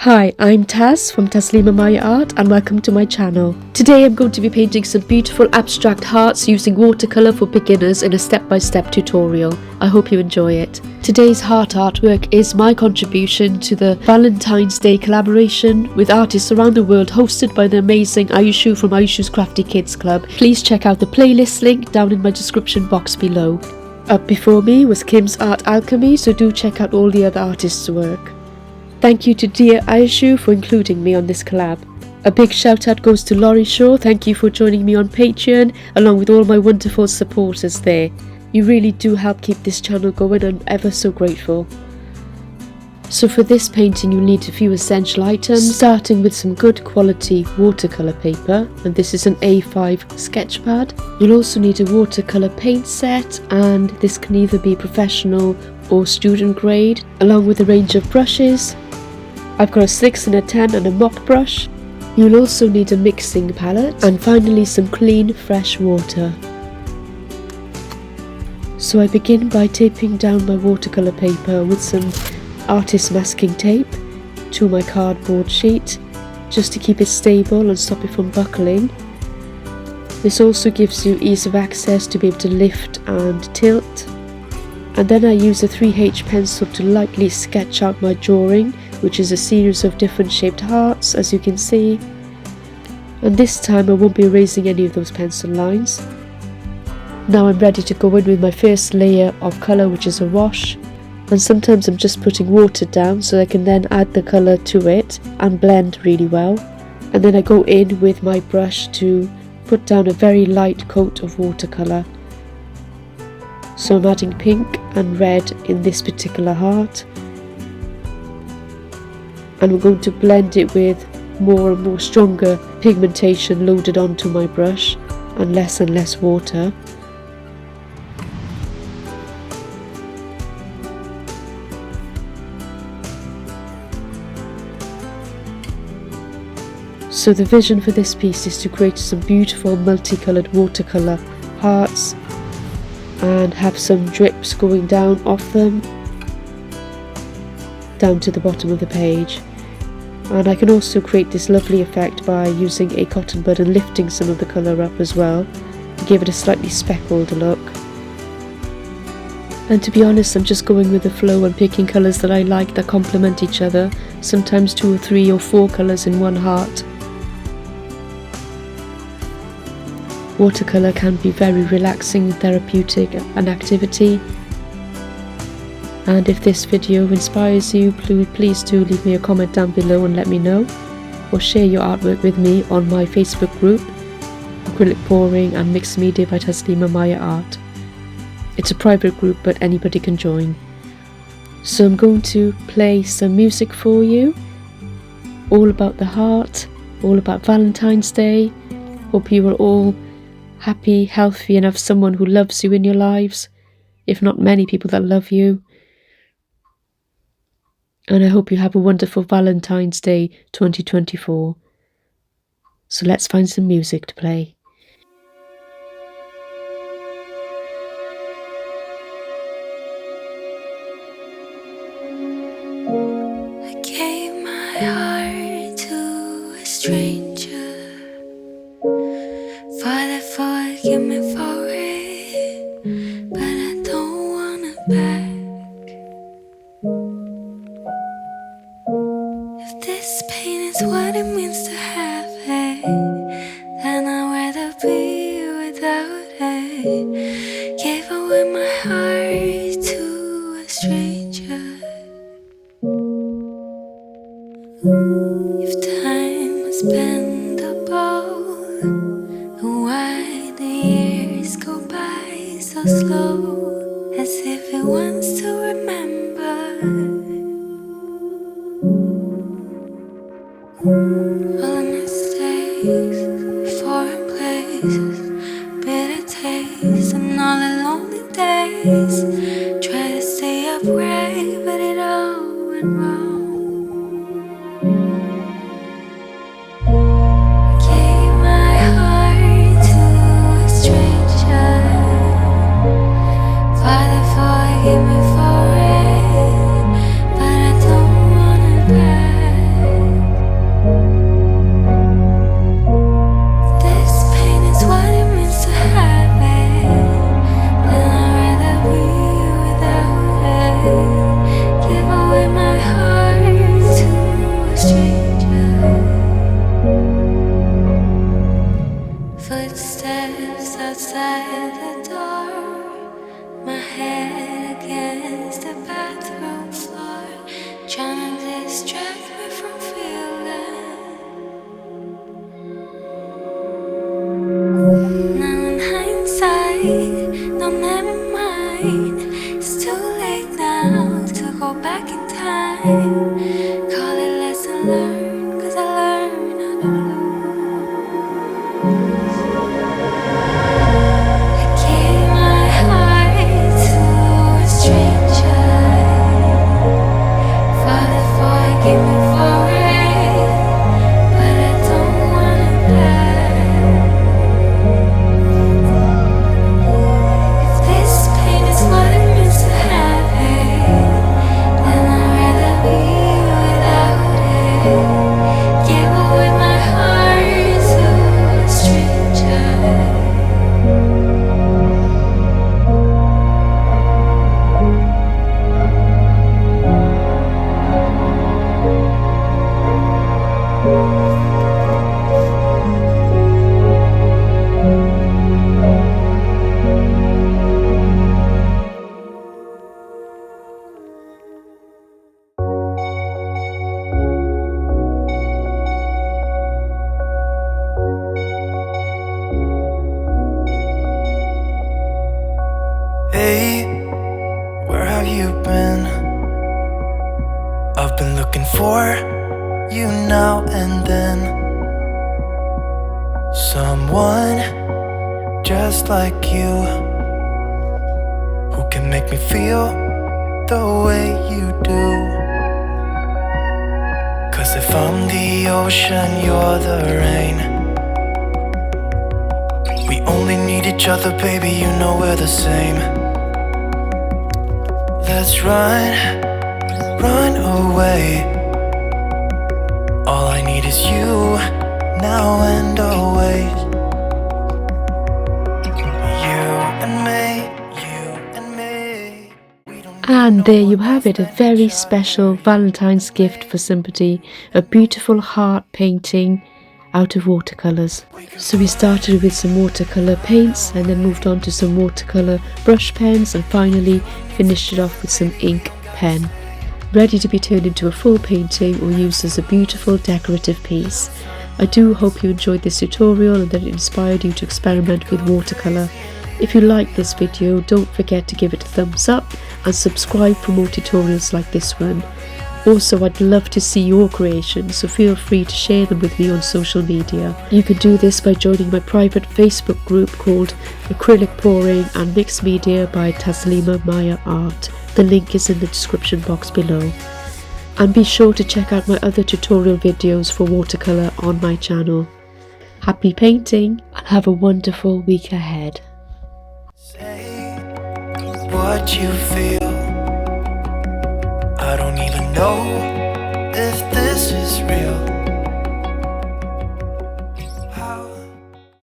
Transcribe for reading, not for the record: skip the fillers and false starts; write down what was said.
Hi, I'm Taz from Taslima Maya Art and welcome to my channel. Today I'm going to be painting some beautiful abstract hearts using watercolour for beginners in a step-by-step tutorial. I hope you enjoy it. Today's heart artwork is my contribution to the Valentine's Day collaboration with artists around the world hosted by the amazing Ayushu from Ayushu's Crafty Kids Club. Please check out the playlist link down in my description box below. Up before me was Kim's Art Alchemy, so do check out all the other artists' work. Thank you to dear Ayushu for including me on this collab. A big shout out goes to Laurie Shaw, thank you for joining me on Patreon along with all my wonderful supporters there. You really do help keep this channel going and I'm ever so grateful. So for this painting you'll need a few essential items, starting with some good quality watercolour paper, and this is an A5 sketch pad. You'll also need a watercolour paint set, and this can either be professional or student grade, along with a range of brushes. I've got a 6 and a 10 and a mop brush. You'll also need a mixing palette and finally some clean fresh water. So I begin by taping down my watercolour paper with some artist masking tape to my cardboard sheet just to keep it stable and stop it from buckling. This also gives you ease of access to be able to lift and tilt. And then I use a 3H pencil to lightly sketch out my drawing, which is a series of different shaped hearts, as you can see. And this time I won't be erasing any of those pencil lines. Now I'm ready to go in with my first layer of colour, which is a wash. And sometimes I'm just putting water down so I can then add the colour to it and blend really well. And then I go in with my brush to put down a very light coat of watercolour. So I'm adding pink and red in this particular heart. And I'm going to blend it with more and more stronger pigmentation loaded onto my brush and less water. So the vision for this piece is to create some beautiful multicoloured watercolour hearts and have some drips going down off them down to the bottom of the page. And I can also create this lovely effect by using a cotton bud and lifting some of the colour up as well to give it a slightly speckled look. And to be honest, I'm just going with the flow and picking colours that I like that complement each other, sometimes 2 or 3 or 4 colours in one heart. Watercolour can be very relaxing, therapeutic an activity. And if this video inspires you, please do leave me a comment down below and let me know, or share your artwork with me on my Facebook group, Acrylic Pouring and Mixed Media by Taslima Maya Art. It's a private group but anybody can join. So I'm going to play some music for you, all about the heart, all about Valentine's Day. Hope you are all happy, healthy and have someone who loves you in your lives, if not many people that love you. And I hope you have a wonderful Valentine's Day 2024. So let's find some music to play. I gave my heart to a stranger. Father, forgive me for it, but I don't want it back. If this pain is what it means to have it, then I'd rather be without it. Gave away my heart to a stranger. If time has been the boat, why the years go by so slow, as if it wants to remember all the mistakes, foreign places, bitter tastes, and all the lonely days. Try to stay upright, but it all went wrong. Gave my heart to a stranger. Father, forgive me for it, but I don't want it back. learn, 'cause I learn how to lose. I gave my heart to a stranger. Father, forgive me for it, but I don't want it back. If this pain is what it means to have it, then I'd rather be without it. Give away my heart to a stranger. Hey, where have you been? I've been looking for you now and then. Someone just like you, who can make me feel the way you do. 'Cause if I'm the ocean, you're the rain. We only need each other, baby, you know we're the same. Let's run away. All I need is you, now and always. You and me, you and me. We don't need And no there you one have it, a else than very each other. special Valentine's gift for somebody, a beautiful heart painting out of watercolours. So we started with some watercolour paints and then moved on to some watercolour brush pens and finally finished it off with some ink pen, ready to be turned into a full painting or used as a beautiful decorative piece. I do hope you enjoyed this tutorial and that it inspired you to experiment with watercolour. If you liked this video, don't forget to give it a thumbs up and subscribe for more tutorials like this one. Also, I'd love to see your creations, so feel free to share them with me on social media. You can do this by joining my private Facebook group called Acrylic Pouring and Mixed Media by Taslima Maya Art. The link is in the description box below. And be sure to check out my other tutorial videos for watercolour on my channel. Happy painting and have a wonderful week ahead. Say what you feel.